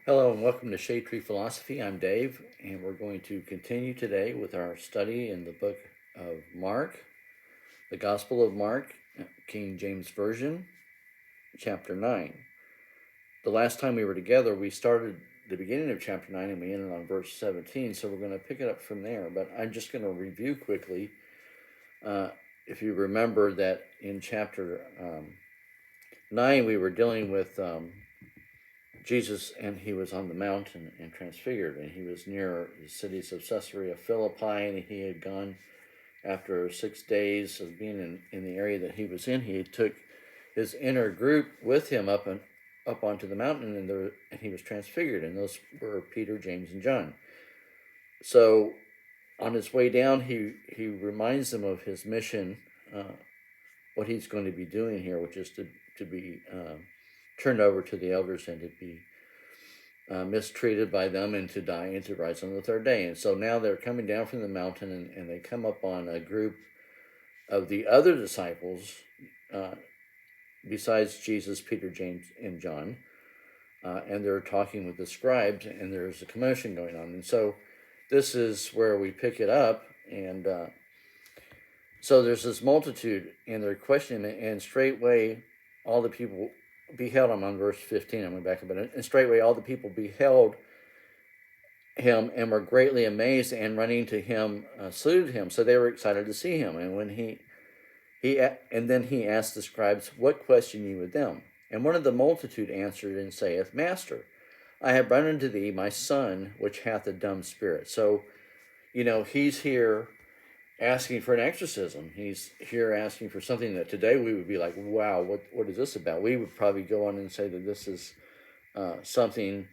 Hello and welcome to Shade Tree Philosophy. I'm Dave, and we're going to continue today with our study in the book of Mark, the Gospel of Mark, King James Version, chapter 9. The last time we were together, we started the beginning of chapter 9 and we ended on verse 17, so we're going to pick it up from there. But I'm just going to review quickly. If you remember that in chapter 9, we were dealing with Jesus, and he was on the mountain and transfigured, and he was near the cities of Caesarea Philippi, and he had gone after 6 days of being in the area that he was in. He took his inner group with him up onto the mountain, and he was transfigured, and those were Peter, James, and John. So on his way down, he reminds them of his mission, what he's going to be doing here, which is to be turned over to the elders and to be mistreated by them and to die and to rise on the third day. And so now they're coming down from the mountain, and they come up on a group of the other disciples besides Jesus, Peter, James, and John. And they're talking with the scribes, and there's a commotion going on. And so this is where we pick it up. And so there's this multitude, and they're questioning, and straightway all the people beheld him. On verse 15, I'm going back a bit. And straightway all the people beheld him and were greatly amazed, and running to him saluted him. So they were excited to see him. And when then he asked the scribes, "What question ye with them?" And one of the multitude answered and saith, "Master, I have brought unto thee my son, which hath a dumb spirit." So, he's here asking for an exorcism. He's here asking for something that today we would be like, wow, what is this about? We would probably go on and say that this is something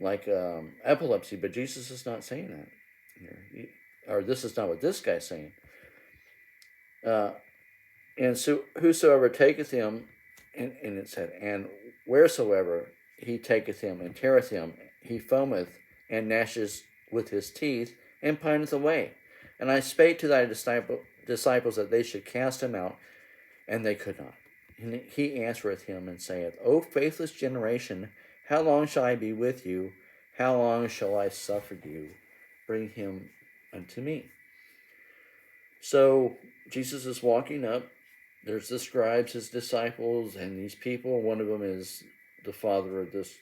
like epilepsy, but Jesus is not saying that here. Or this is not what this guy's saying. And so whosoever taketh him, and it said, and wheresoever he taketh him and teareth him, he foameth and gnasheth with his teeth and pineth away. And I spake to thy disciples that they should cast him out, and they could not. And he answereth him and saith, O faithless generation, how long shall I be with you? How long shall I suffer you? Bring him unto me. So Jesus is walking up. There's the scribes, his disciples, and these people. One of them is the father of this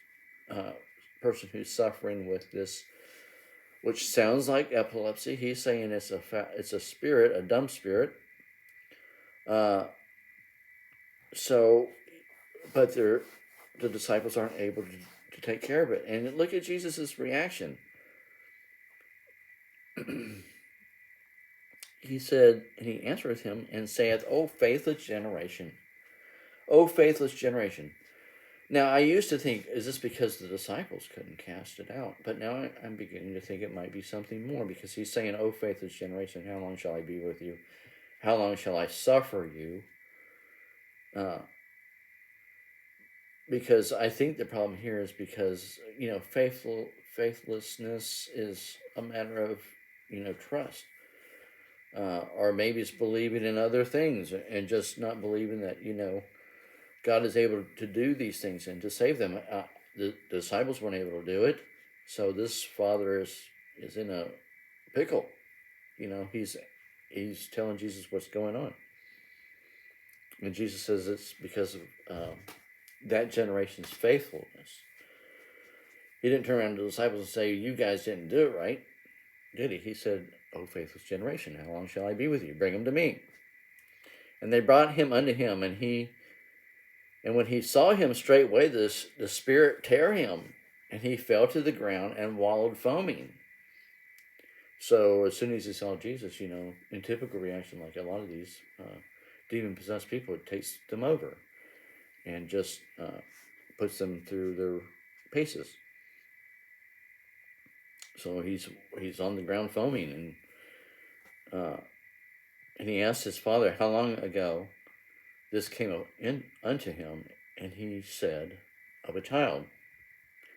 person who's suffering with this, which sounds like epilepsy. He's saying it's a spirit, a dumb spirit. But the disciples aren't able to take care of it. And look at Jesus' reaction. He said, and he answereth him and saith, O faithless generation, O faithless generation. Now, I used to think, is this because the disciples couldn't cast it out? But now I'm beginning to think it might be something more, because he's saying, O faithless generation, how long shall I be with you? How long shall I suffer you? Because I think the problem here is because, faithlessness is a matter of, trust. Or maybe it's believing in other things and just not believing that, God is able to do these things and to save them. The disciples weren't able to do it, so this father is in a pickle. He's telling Jesus what's going on, and Jesus says it's because of that generation's faithfulness. He didn't turn around to the disciples and say, "You guys didn't do it right," did he? He said, "O faithless generation, how long shall I be with you? Bring him to me." And they brought him unto him, and when he saw him, straightway the spirit tear him, and he fell to the ground and wallowed foaming. So as soon as he saw Jesus, in typical reaction, like a lot of these demon-possessed people, it takes them over and just puts them through their paces. So he's on the ground foaming, and he asked his father, how long ago this came unto him, and he said, of a child.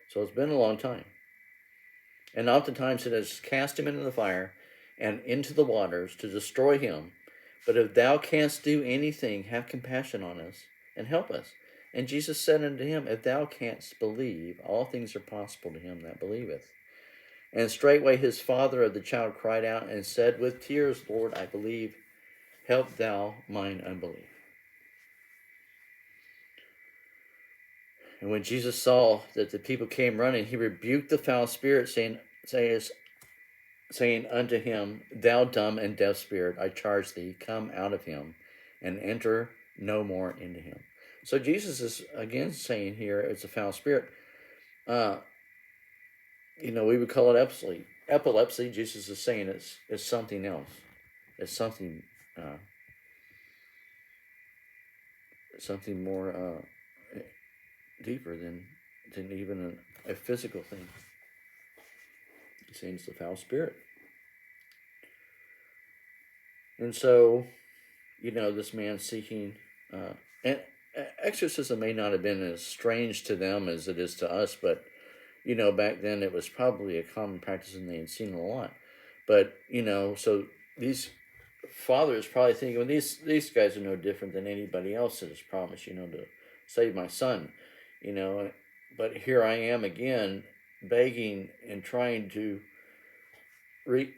So it's been a long time. And oftentimes it has cast him into the fire and into the waters to destroy him. But if thou canst do anything, have compassion on us and help us. And Jesus said unto him, If thou canst believe, all things are possible to him that believeth. And straightway his father of the child cried out and said with tears, Lord, I believe, help thou mine unbelief. And when Jesus saw that the people came running, he rebuked the foul spirit, saying unto him, Thou dumb and deaf spirit, I charge thee, come out of him, and enter no more into him. So Jesus is again saying here, it's a foul spirit. We would call it epilepsy. Epilepsy, Jesus is saying it's something else. It's something more deeper than even a physical thing. He's saying it's the foul spirit. And so, this man seeking, and exorcism may not have been as strange to them as it is to us, but, back then it was probably a common practice and they had seen a lot. But, so these fathers probably thinking, well, these guys are no different than anybody else that has promised, to save my son, but here I am again begging and trying to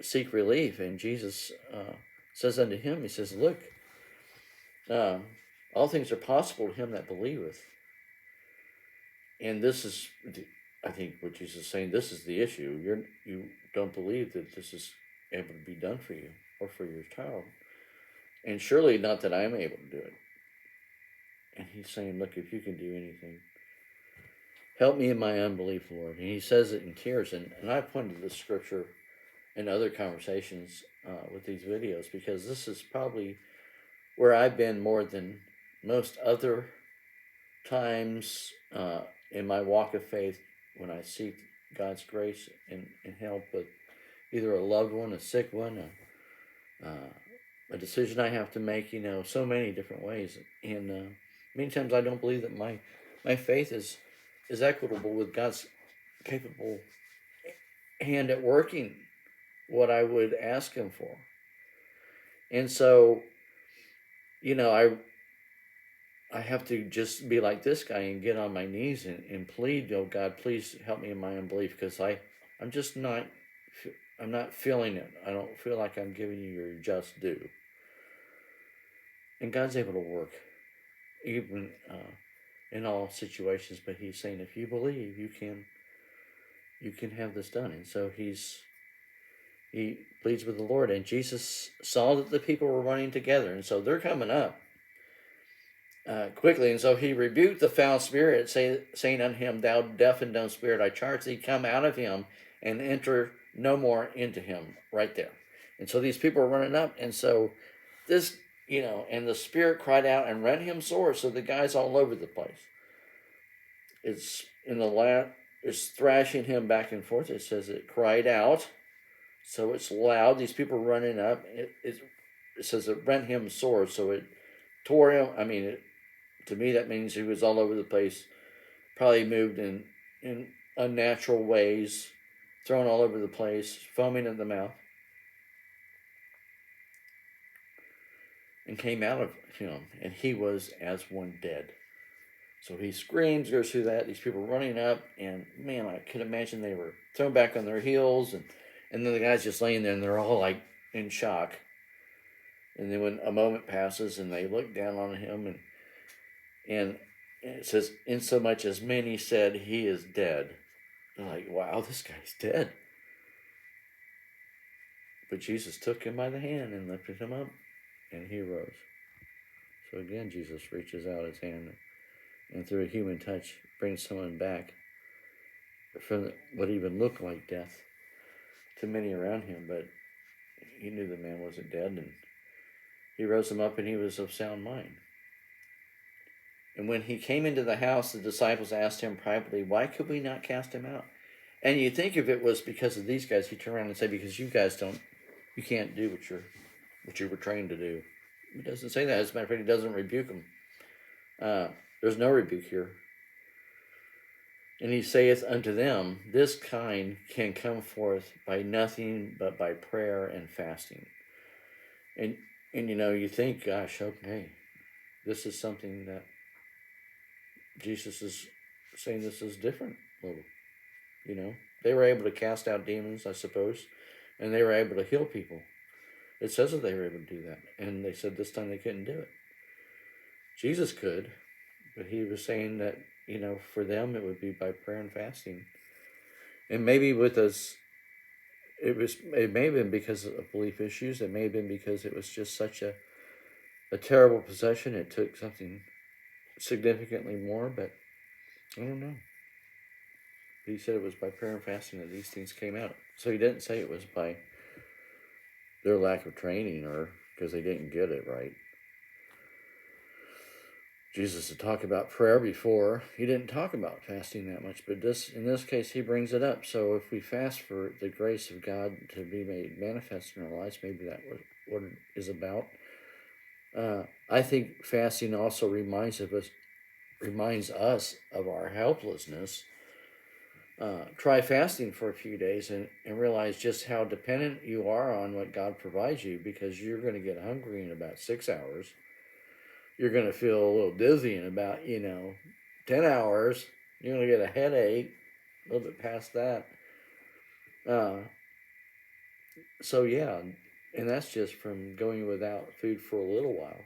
seek relief. And Jesus says unto him, he says, look, all things are possible to him that believeth. And this is, I think what Jesus is saying, this is the issue. You don't believe that this is able to be done for you or for your child. And surely not that I'm able to do it. And he's saying, look, if you can do anything, help me in my unbelief, Lord. And he says it in tears. And I've pointed to this scripture in other conversations with these videos, because this is probably where I've been more than most other times in my walk of faith, when I seek God's grace and help with either a loved one, a sick one, a decision I have to make, so many different ways. And many times I don't believe that my faith is equitable with God's capable hand at working what I would ask him for. And so, I have to just be like this guy and get on my knees and plead, God, please help me in my unbelief, because I'm just not feeling it. I don't feel like I'm giving you your just due. And God's able to work even in all situations, but he's saying, if you believe, you can have this done. And so he pleads with the Lord, and Jesus saw that the people were running together, and so they're coming up quickly. And so he rebuked the foul spirit, saying unto him, Thou deaf and dumb spirit, I charge thee, come out of him and enter no more into him. Right there. And so these people are running up, and so this, and the spirit cried out and rent him sore. So the guy's all over the place. It's it's thrashing him back and forth. It says it cried out. So it's loud. These people running up. It says it rent him sore. So it tore him. I mean, to me, that means he was all over the place. Probably moved in unnatural ways, thrown all over the place, foaming at the mouth. And came out of him, and he was as one dead. So he screams, goes through that. These people running up, and man, I could imagine they were thrown back on their heels, and then the guy's just laying there, and they're all like in shock. And then when a moment passes, and they look down on him, and it says, insomuch as many said, he is dead. They're like, wow, this guy's dead. But Jesus took him by the hand and lifted him up, and he rose. So again, Jesus reaches out his hand and through a human touch brings someone back from what even looked like death to many around him. But he knew the man wasn't dead, and he rose him up, and he was of sound mind. And when he came into the house, the disciples asked him privately, why could we not cast him out? And you think if it was because of these guys, he'd turn around and say, because you can't do what you were trained to do. He doesn't say that. As a matter of fact, he doesn't rebuke them. There's no rebuke here. And he saith unto them, this kind can come forth by nothing but by prayer and fasting. And you think, gosh, okay, this is something that Jesus is saying this is different. Little, they were able to cast out demons, I suppose, and they were able to heal people. It says that they were able to do that, and they said this time they couldn't do it. Jesus could, but he was saying that, for them it would be by prayer and fasting. And maybe with us, it may have been because of belief issues. It may have been because it was just such a terrible possession. It took something significantly more, but I don't know. He said it was by prayer and fasting that these things came out. So he didn't say it was by their lack of training or because they didn't get it right. Jesus had talked about prayer before. He didn't talk about fasting that much, but in this case, he brings it up. So if we fast for the grace of God to be made manifest in our lives, maybe that's what it is about. I think fasting also reminds us of our helplessness. Try fasting for a few days and realize just how dependent you are on what God provides you, because you're going to get hungry in about 6 hours. You're going to feel a little dizzy in about, 10 hours. You're going to get a headache a little bit past that. So, yeah, and that's just from going without food for a little while.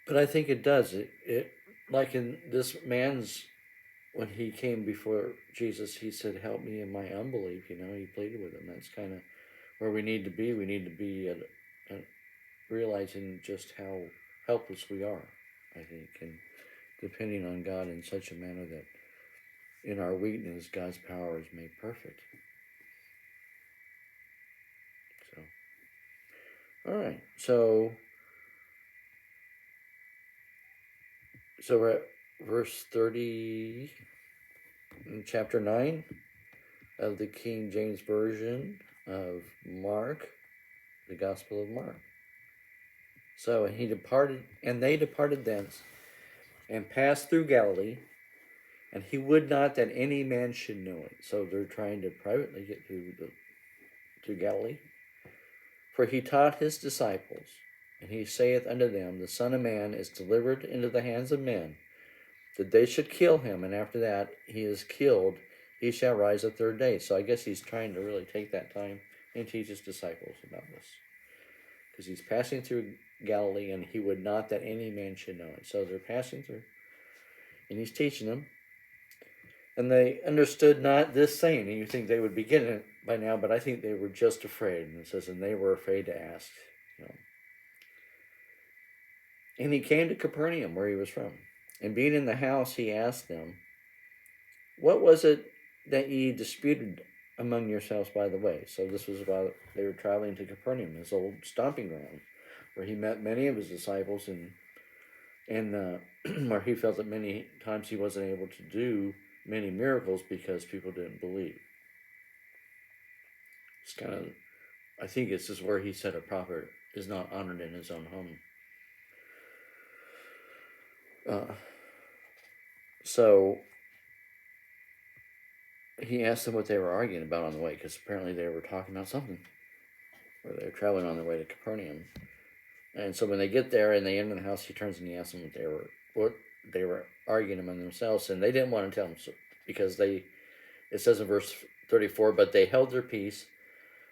But I think it does. It like in this man's, when he came before Jesus, he said, "Help me in my unbelief." He pleaded with him. That's kind of where we need to be. We need to be at realizing just how helpless we are, I think, and depending on God in such a manner that in our weakness, God's power is made perfect. All right. So we're at verse 30 in chapter 9 of the King James Version of Mark, the Gospel of Mark. So they departed thence, and passed through Galilee, and he would not that any man should know it. So they're trying to privately get to Galilee. For he taught his disciples, and he saith unto them, the Son of Man is delivered into the hands of men, that they should kill him, and after that he is killed, he shall rise the third day. So I guess he's trying to really take that time and teach his disciples about this, because he's passing through Galilee, and he would not that any man should know it. So they're passing through, and he's teaching them, and they understood not this saying. And you think they would be getting it by now, but I think they were just afraid. And it says, and they were afraid to ask. And he came to Capernaum, where he was from. And being in the house, he asked them, what was it that ye disputed among yourselves by the way? So this was about, they were traveling to Capernaum, his old stomping ground, where he met many of his disciples, and where he felt that many times he wasn't able to do many miracles because people didn't believe. It's kind of, I think this is where he said a prophet is not honored in his own home. So he asked them what they were arguing about on the way, because apparently they were talking about something, or they were traveling on their way to Capernaum. And so when they get there and they enter the house, he turns and he asks them what they were arguing among themselves, and they didn't want to tell him, because it says in verse 34, but they held their peace,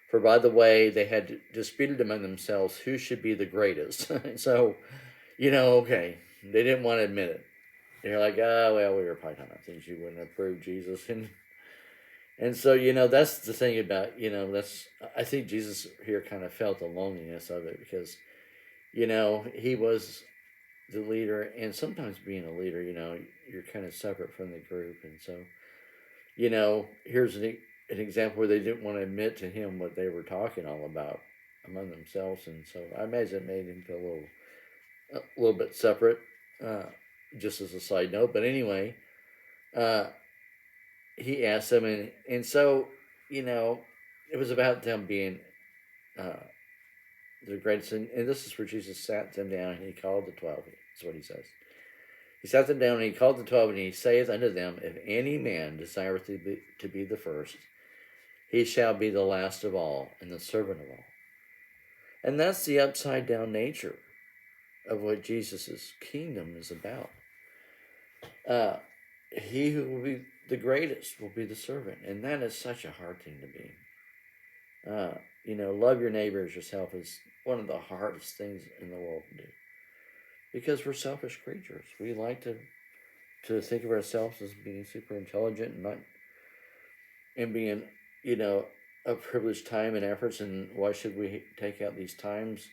for by the way they had disputed among themselves who should be the greatest. So, okay, they didn't want to admit it. They're like, oh, well, we were probably talking about things you wouldn't approve, Jesus. And so, that's the thing about, I think Jesus here kind of felt the loneliness of it, because, he was the leader, and sometimes being a leader, you're kind of separate from the group. And so, here's an example where they didn't want to admit to him what they were talking all about among themselves. And so I imagine it made him feel a little bit separate, just as a side note. But anyway, he asked them, and so, it was about them being the greatest. And this is where Jesus sat them down, and he called the 12. That's what he says. He sat them down, and he called the 12, and he saith unto them, if any man desireth to be the first, he shall be the last of all, and the servant of all. And that's the upside down nature. of what Jesus' kingdom is about. He who will be the greatest will be the servant, and that is such a hard thing to be. Love your neighbor as yourself is one of the hardest things in the world to do, because we're selfish creatures. We like to think of ourselves as being super intelligent and being, a privileged time and efforts, and why should we take out these times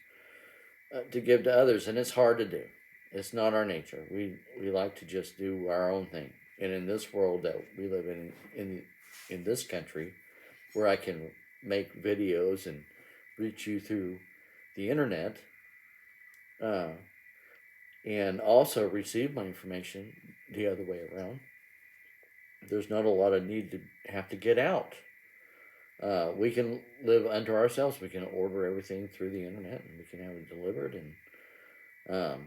to give to others? And it's hard to do. It's not our nature. We like to just do our own thing. And in this world that we live in this country, where I can make videos and reach you through the internet, and also receive my information the other way around, there's not a lot of need to have to get out. We can live unto ourselves. We can order everything through the internet, and we can have it delivered. And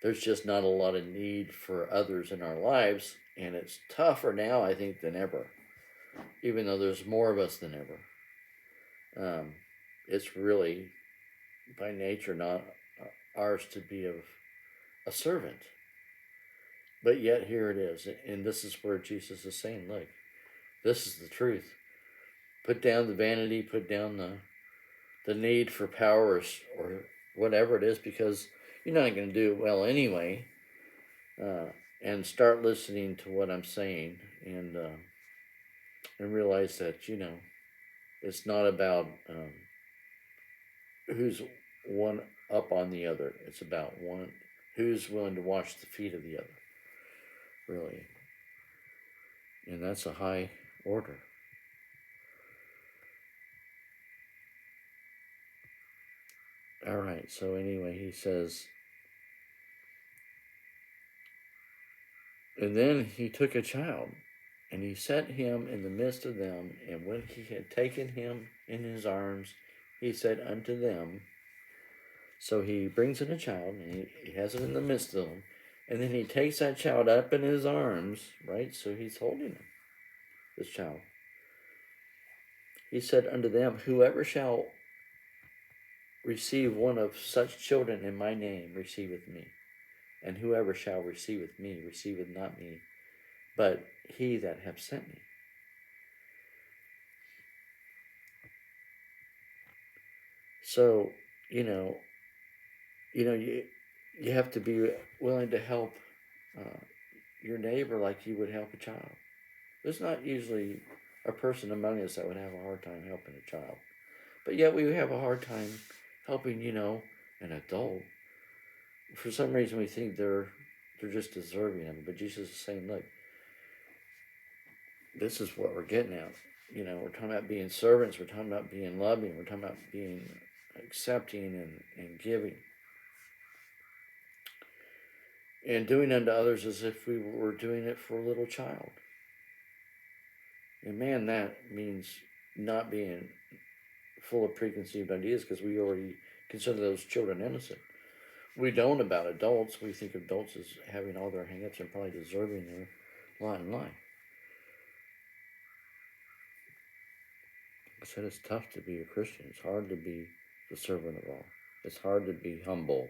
there's just not a lot of need for others in our lives. And it's tougher now, I think, than ever, even though there's more of us than ever. It's really, by nature, not ours to be a servant. But yet here it is. And this is where Jesus is saying, look, this is the truth. Put down the vanity, put down the need for power or whatever it is, because you're not going to do it well anyway. And start listening to what I'm saying, and realize that, it's not about who's one up on the other. It's about who's willing to wash the feet of the other, really. And that's a high order. All right, so anyway, he says, and then he took a child, and he set him in the midst of them, and when he had taken him in his arms, he said unto them, so he brings in a child, and he has it in the midst of them, and then he takes that child up in his arms, right? So he's holding him, this child. He said unto them, whoever shall receive one of such children in my name receiveth me. And whoever shall receiveth me receiveth not me, but he that hath sent me. So, you have to be willing to help your neighbor like you would help a child. There's not usually a person among us that would have a hard time helping a child. But yet we have a hard time helping, an adult. For some reason we think they're just deserving of it. But Jesus is saying, look, this is what we're getting at. We're talking about being servants. We're talking about being loving. We're talking about being accepting and giving. And doing unto others as if we were doing it for a little child. And man, that means not being full of preconceived ideas, because we already consider those children innocent. We don't about adults. We think of adults as having all their hang-ups and probably deserving their lot in life. I said it's tough to be a Christian. It's hard to be the servant of all. It's hard to be humble.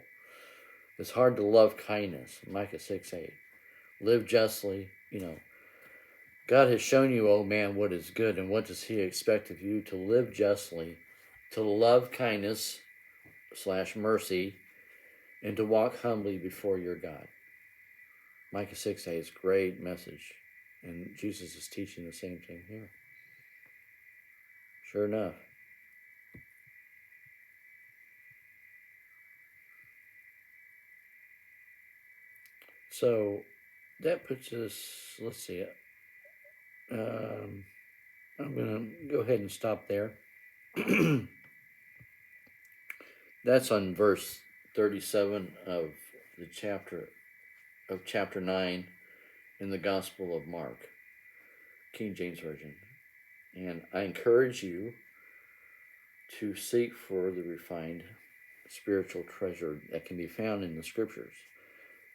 It's hard to love kindness. Micah 6:8. Live justly. God has shown you, O man, what is good, and what does he expect of you? To live justly, to love kindness / mercy, and to walk humbly before your God. Micah 6:8 is a great message, and Jesus is teaching the same thing here. Sure enough. So that puts us, let's see, I'm going to go ahead and stop there. That's on verse 37 of chapter 9 in the Gospel of Mark, King James Version. And I encourage you to seek for the refined spiritual treasure that can be found in the scriptures.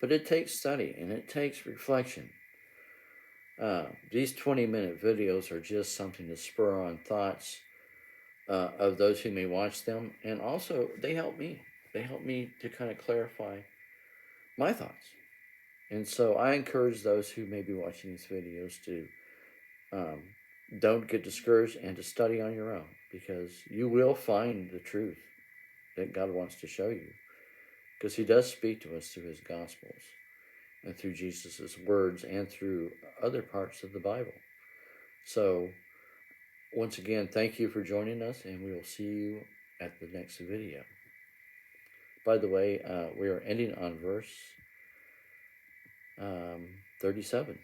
But it takes study and it takes reflection. These 20-minute videos are just something to spur on thoughts of those who may watch them. And also, they help me. they help me to kind of clarify my thoughts. And so I encourage those who may be watching these videos to don't get discouraged and to study on your own, because you will find the truth that God wants to show you, because he does speak to us through his Gospels and through Jesus's words and through other parts of the Bible. So once again, thank you for joining us, and we will see you at the next video. By the way, we are ending on verse 37.